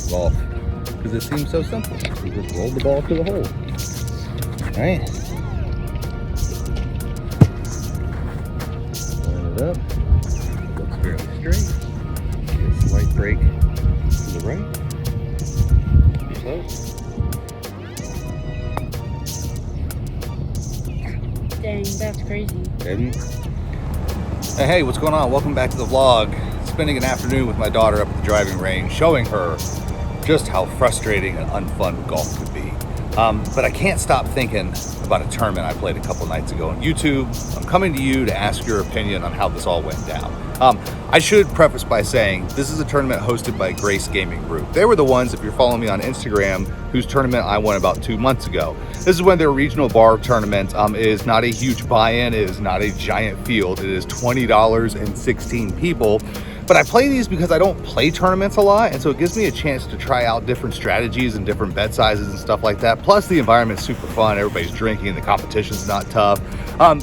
for golf because it seems so simple. You just roll the ball to the hole. Right? Line it up. Looks fairly straight. Get a slight break to the right. Close. Dang, that's crazy. Hey, what's going on? Welcome back to the vlog. Spending an afternoon with my daughter up at the driving range, showing her just how frustrating and unfun golf could be. But I can't stop thinking about a tournament I played a couple nights ago on YouTube. I'm coming to you to ask your opinion on how this all went down. I should preface by saying this is a tournament hosted by Grace Gaming Group. They were the ones, if you're following me on Instagram, whose tournament I won about 2 months ago. This is when their regional bar tournament is not a huge buy-in, it is not a giant field. It is $20 and 16 people. But I play these because I don't play tournaments a lot, and so it gives me a chance to try out different strategies and different bet sizes and stuff like that. Plus, the environment's super fun. Everybody's drinking. The competition's not tough.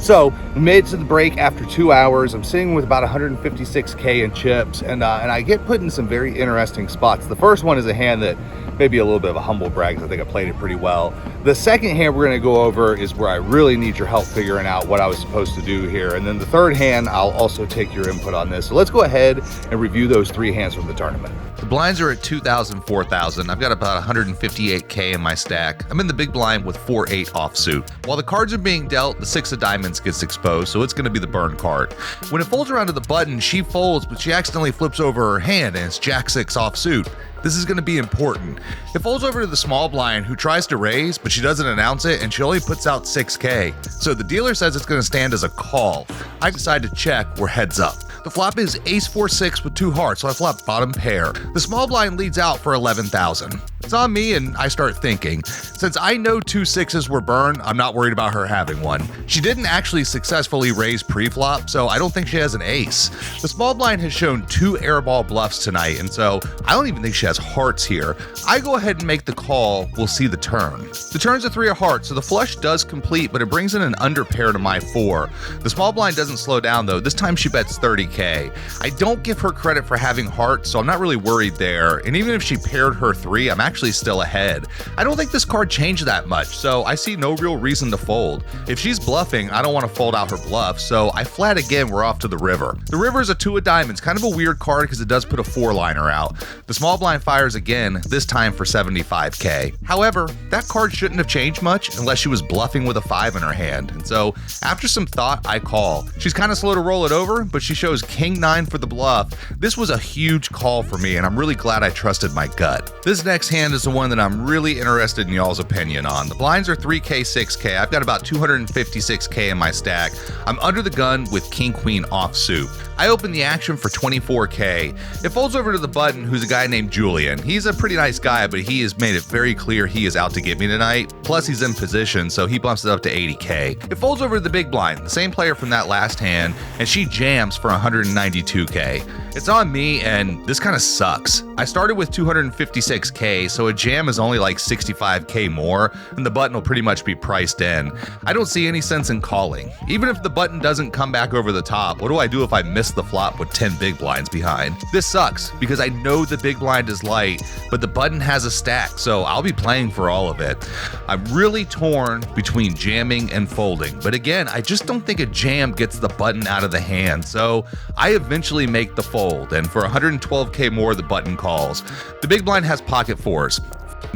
So made it to the break after 2 hours. I'm sitting with about 156K in chips, and I get put in some very interesting spots. The first one is a hand that maybe a little bit of a humble brag, because I think I played it pretty well. The second hand we're going to go over is where I really need your help figuring out what I was supposed to do here. And then the third hand, I'll also take your input on this. So let's go ahead and review those 3 hands from the tournament. The blinds are at 2,000, 4,000. I've got about 158K in my stack. I'm in the big blind with 4-8 offsuit. While the cards are being dealt, the 6 of diamonds gets exposed, so it's going to be the burn card. When it folds around to the button, she folds, but she accidentally flips over her hand, and it's Jack 6 offsuit. This is going to be important. It folds over to the small blind, who tries to raise, but she doesn't announce it, and she only puts out 6K. So the dealer says it's going to stand as a call. I decide to check, we're heads up. The flop is ace 4-6 with 2 hearts, so I flop bottom pair. The small blind leads out for 11,000. It's on me, and I start thinking. Since I know 2 6s were burned, I'm not worried about her having one. She didn't actually successfully raise pre-flop, so I don't think she has an ace. The small blind has shown 2 airball bluffs tonight, and so I don't even think she has hearts here. I go ahead and make the call. We'll see the turn. The turn's a 3 of hearts, so the flush does complete, but it brings in an under pair to my 4. The small blind doesn't slow down, though. This time she bets 30K. I don't give her credit for having hearts, so I'm not really worried there. And even if she paired her 3, I'm actually still ahead. I don't think this card changed that much, so I see no real reason to fold. If she's bluffing, I don't want to fold out her bluff, so I flat again. We're off to the river. The river is a 2 of diamonds, kind of a weird card because it does put a 4-liner out. The small blind fires again, this time for 75K. However, that card shouldn't have changed much unless she was bluffing with a 5 in her hand, and so after some thought, I call. She's kind of slow to roll it over, but she shows King 9 for the bluff. This was a huge call for me, and I'm really glad I trusted my gut. This next hand is the one that I'm really interested in y'all's opinion on. The blinds are 3K, 6K. I've got about 256K in my stack. I'm under the gun with King Queen offsuit. I open the action for 24K. It folds over to the button, who's a guy named Julian. He's a pretty nice guy, but he has made it very clear he is out to get me tonight. Plus, he's in position, so he bumps it up to 80K. It folds over to the big blind, the same player from that last hand, and she jams for 192K. It's on me, and this kind of sucks. I started with 256K, so a jam is only like 65K more, and the button will pretty much be priced in. I don't see any sense in calling. Even if the button doesn't come back over the top, what do I do if I miss the flop with 10 big blinds behind? This sucks, because I know the big blind is light, but the button has a stack, so I'll be playing for all of it. I'm really torn between jamming and folding, but again, I just don't think a jam gets the button out of the hand, so I eventually make the fold, and for 112K more, the button calls. The big blind has pocket 4s.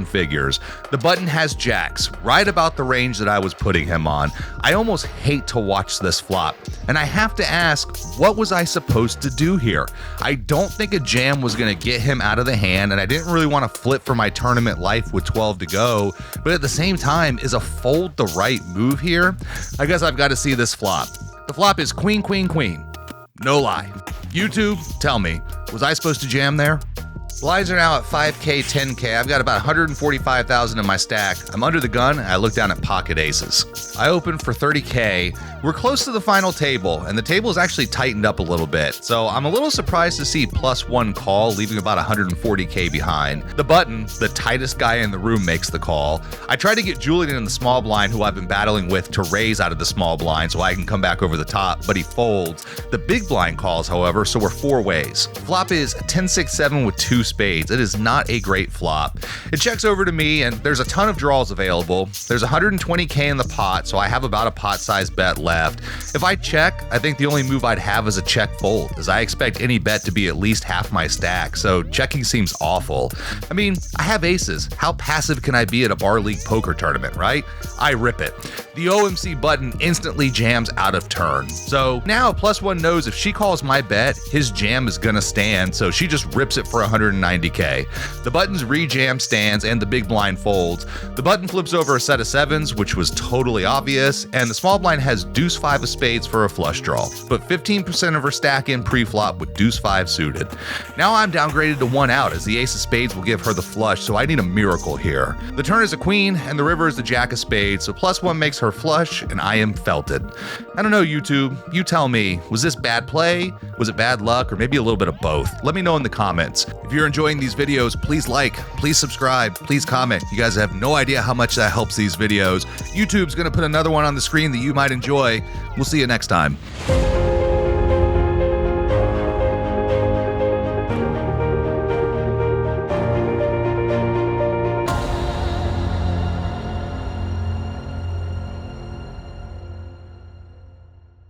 Figures. The button has jacks, right about the range that I was putting him on. I almost hate to watch this flop, and I have to ask, what was I supposed to do here? I don't think a jam was going to get him out of the hand, and I didn't really want to flip for my tournament life with 12 to go, but at the same time, is a fold the right move here? I guess I've got to see this flop. The flop is queen, queen, queen. No lie. YouTube, tell me, was I supposed to jam there? Blinds are now at 5K, 10K. I've got about 145,000 in my stack. I'm under the gun, and I look down at pocket aces. I open for 30K. We're close to the final table, and the table is actually tightened up a little bit. So I'm a little surprised to see +1 call, leaving about 140K behind. The button, the tightest guy in the room, makes the call. I try to get Julian in the small blind, who I've been battling with, to raise out of the small blind so I can come back over the top, but he folds. The big blind calls, however, so we're 4 ways. Flop is 10-6-7 with 2 spades. It is not a great flop. It checks over to me, and there's a ton of draws available. There's 120K in the pot, so I have about a pot-sized bet left. If I check, I think the only move I'd have is a check fold, as I expect any bet to be at least half my stack, so checking seems awful. I mean, I have aces. How passive can I be at a bar league poker tournament, right? I rip it. The OMC button instantly jams out of turn. So now +1 knows if she calls my bet, his jam is gonna stand, so she just rips it for 190K. The button's re-jam stands and the big blind folds. The button flips over a set of sevens, which was totally obvious, and the small blind has deuce 5 of spades for a flush draw. Put 15% of her stack in pre-flop with deuce 5 suited. Now I'm downgraded to 1 out, as the ace of spades will give her the flush, so I need a miracle here. The turn is a queen, and the river is the jack of spades, so +1 makes her flush, and I am felted. I don't know, YouTube. You tell me, was this bad play? Was it bad luck? Or maybe a little bit of both? Let me know in the comments. If you're enjoying these videos, please like, please subscribe, please comment. You guys have no idea how much that helps these videos. YouTube's gonna put another one on the screen that you might enjoy. We'll see you next time.